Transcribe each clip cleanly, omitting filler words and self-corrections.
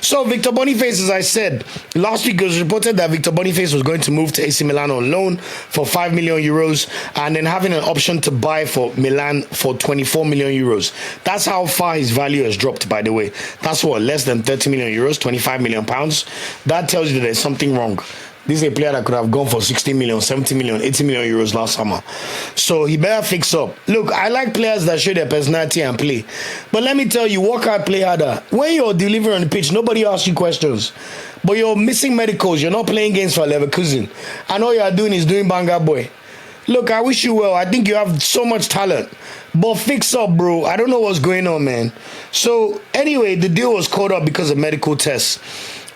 So Victor Boniface, as I said, last week it was reported that Victor Boniface was going to move to AC Milan on loan for 5 million euros and then having an option to buy for Milan for 24 million euros. That's how far his value has dropped, by the way. That's what, less than 30 million euros, 25 million pounds. That tells you that there's something wrong. This is a player that could have gone for 60 million, 70 million, 80 million euros last summer. So he better fix up. Look, I like players that show their personality and play. But let me tell you, work hard, play harder. When you're delivering on the pitch, nobody asks you questions. But you're missing medicals. You're not playing games for Leverkusen. And all you're doing is doing banga boy. Look, I wish you well. I think you have so much talent. But fix up, bro. I don't know what's going on, man. So anyway, the deal was called up because of medical tests.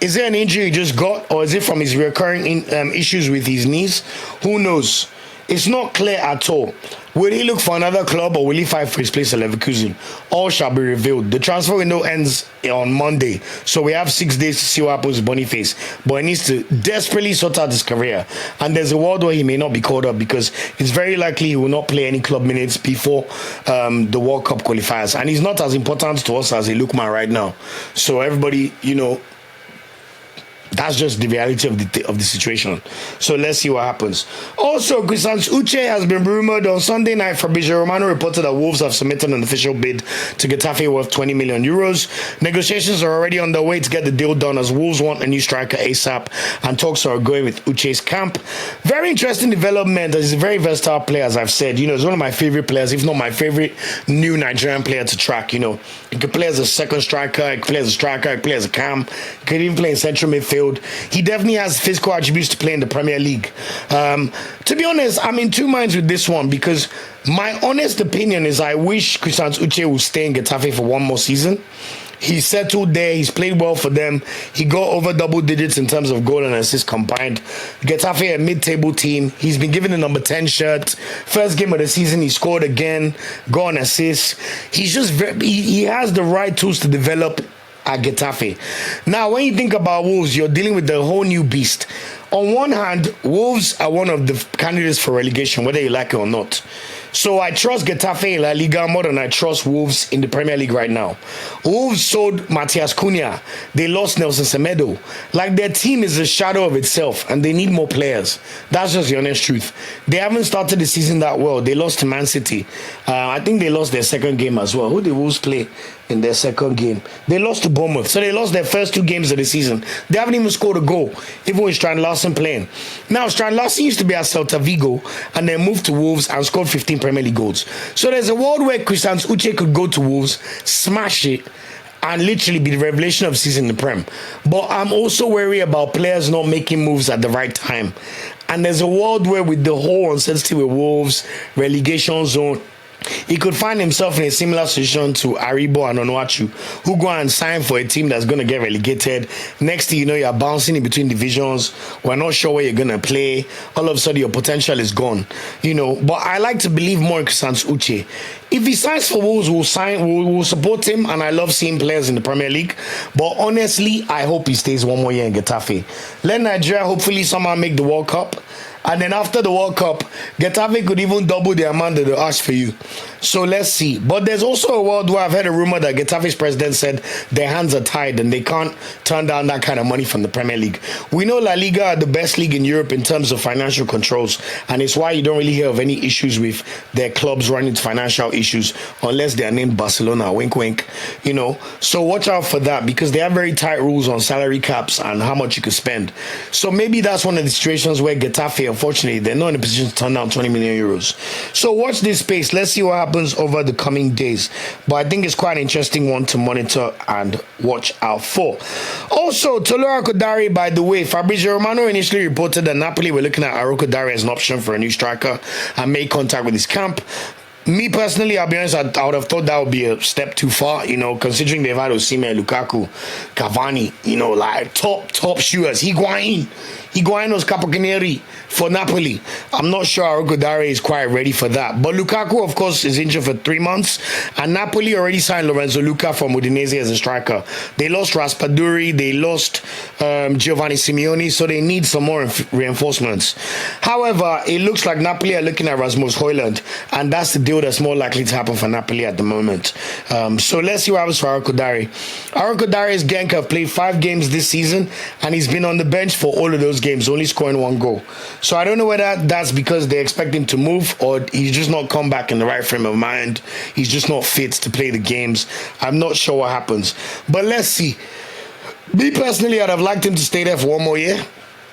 Is there an injury he just got, or is it from his recurring issues with his knees? Who knows? It's not clear at all. Will he look for another club, or will he fight for his place at Leverkusen? All shall be revealed. The transfer window ends on Monday, so we have 6 days to see what happens with Boniface. But he needs to desperately sort out his career. And there's a world where he may not be called up because it's very likely he will not play any club minutes before the World Cup qualifiers. And he's not as important to us as a Lookman right now. So everybody, that's just the reality of the situation. So let's see what happens. Also, Christantus Uche has been rumored on Sunday night. Fabrizio Romano reported that Wolves have submitted an official bid to Getafe worth 20 million euros. Negotiations are already underway to get the deal done as Wolves want a new striker ASAP, and talks are going with Uche's camp. Very interesting development. He's a very versatile player, as I've said. He's one of my favorite players, if not my favorite new Nigerian player to track. He can play as a second striker, he can play as a striker, he can play as a cam, he can even play in central midfield. He definitely has physical attributes to play in the Premier League. To be honest, I'm in two minds with this one because my honest opinion is I wish Christantus Uche would stay in Getafe for one more season. He settled there. He's played well for them. He got over double digits in terms of goal and assist combined. Getafe, a mid-table team. He's been given the number 10 shirt. First game of the season, he scored again, got an assist. He's just he has the right tools to develop at Getafe. Now, when you think about Wolves, you're dealing with the whole new beast. On one hand, Wolves are one of the candidates for relegation, whether you like it or not. So I trust Getafe in La Liga more than I trust Wolves in the Premier League right now. Wolves sold Matias Cunha. They lost Nelson Semedo. Like, their team is a shadow of itself and they need more players. That's just the honest truth. They haven't started the season that well. They lost to Man City. I think they lost their second game as well. Who did Wolves play in their second game? They lost to Bournemouth. So they lost their first 2 games of the season. They haven't even scored a goal, even with Strand Larsen playing. Now, Strand Larsen used to be at Celta Vigo and then moved to Wolves and scored 15 Premier League goals. So there's a world where Christantus Uche could go to Wolves, smash it, and literally be the revelation of the season in the Prem. But I'm also wary about players not making moves at the right time. And there's a world where with the whole uncertainty with Wolves, relegation zone, he could find himself in a similar situation to Aribo and Onuachu, who go and sign for a team that's going to get relegated. Next thing you know, you're bouncing in between divisions. We're not sure where you're going to play. All of a sudden, your potential is gone. But I like to believe more in Christantus Uche. If he signs for Wolves, we'll support him, and I love seeing players in the Premier League. But honestly, I hope he stays one more year in Getafe. Let Nigeria hopefully somehow make the World Cup. And then after the World Cup, Getafe could even double the amount that they ask for you. So let's see. But there's also a world where I've heard a rumor that Getafe's president said their hands are tied and they can't turn down that kind of money from the Premier League. We know La Liga are the best league in Europe in terms of financial controls, and it's why you don't really hear of any issues with their clubs running into financial issues unless they are named Barcelona, wink wink, So watch out for that because they have very tight rules on salary caps and how much you could spend. So maybe that's one of the situations where Getafe, unfortunately, they're not in a position to turn down 20 million euros. So watch this space. Let's see what happens over the coming days. But I think it's quite an interesting one to monitor and watch out for. Also, Tolu Arokodare, by the way, Fabrizio Romano initially reported that Napoli were looking at Arokodare as an option for a new striker and made contact with his camp. Me personally, I'll be honest, I would have thought that would be a step too far, considering they've had Osimhen, Lukaku, Cavani, like top shooters. Higuain was Capocanneri for Napoli. I'm not sure Arokodare is quite ready for that. But Lukaku, of course, is injured for 3 months. And Napoli already signed Lorenzo Luca from Udinese as a striker. They lost Raspaduri. They lost Giovanni Simeone. So they need some more reinforcements. However, it looks like Napoli are looking at Rasmus Højlund. And that's the deal that's more likely to happen for Napoli at the moment. So let's see what happens for Arokodare. Arokodare's Genk have played 5 games this season, and he's been on the bench for all of those games, only scoring 1 goal. So I don't know whether that's because they expect him to move, or he's just not come back in the right frame of mind. He's just not fit to play the games. I'm not sure what happens. But let's see. Me personally, I'd have liked him to stay there for 1 more year,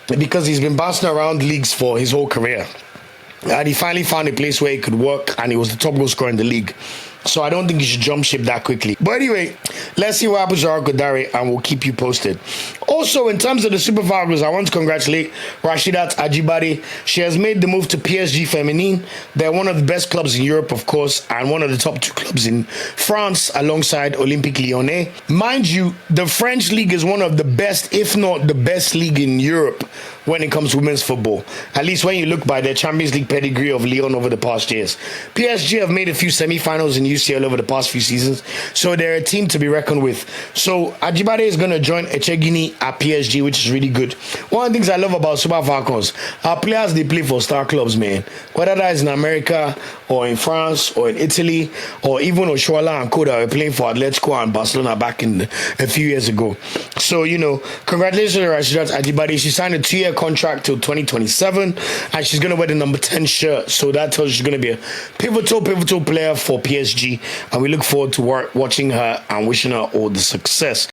because he's been bouncing around leagues for his whole career. And he finally found a place where he could work, and he was the top goal scorer in the league. So I don't think you should jump ship that quickly. But anyway, let's see what happens to Arokodare, and we'll keep you posted. Also, in terms of the Super Falcons, I want to congratulate Rasheedat Ajibade. She has made the move to PSG Feminine. They're one of the best clubs in Europe, of course, and one of the top 2 clubs in France, alongside Olympique Lyonnais. Mind you, the French league is one of the best, if not the best league in Europe when it comes to women's football. At least when you look by their Champions League pedigree of Lyon over the past years. PSG have made a few semi-finals in UCL over the past few seasons, so they're a team to be reckoned with. So Ajibade is going to join Echegini at PSG, which is really good. One of the things I love about Super Falcons, our players, they play for star clubs, man. Whether that is in America or in France or in Italy, or even Oshuala and Koda were playing for Atletico and Barcelona back in a few years ago. So, you know, congratulations to Rasheedat Ajibade. She signed a 2-year contract till 2027, and she's going to wear the number 10 shirt. So that tells you she's going to be a pivotal player for PSG, and we look forward to watching her and wishing her all the success.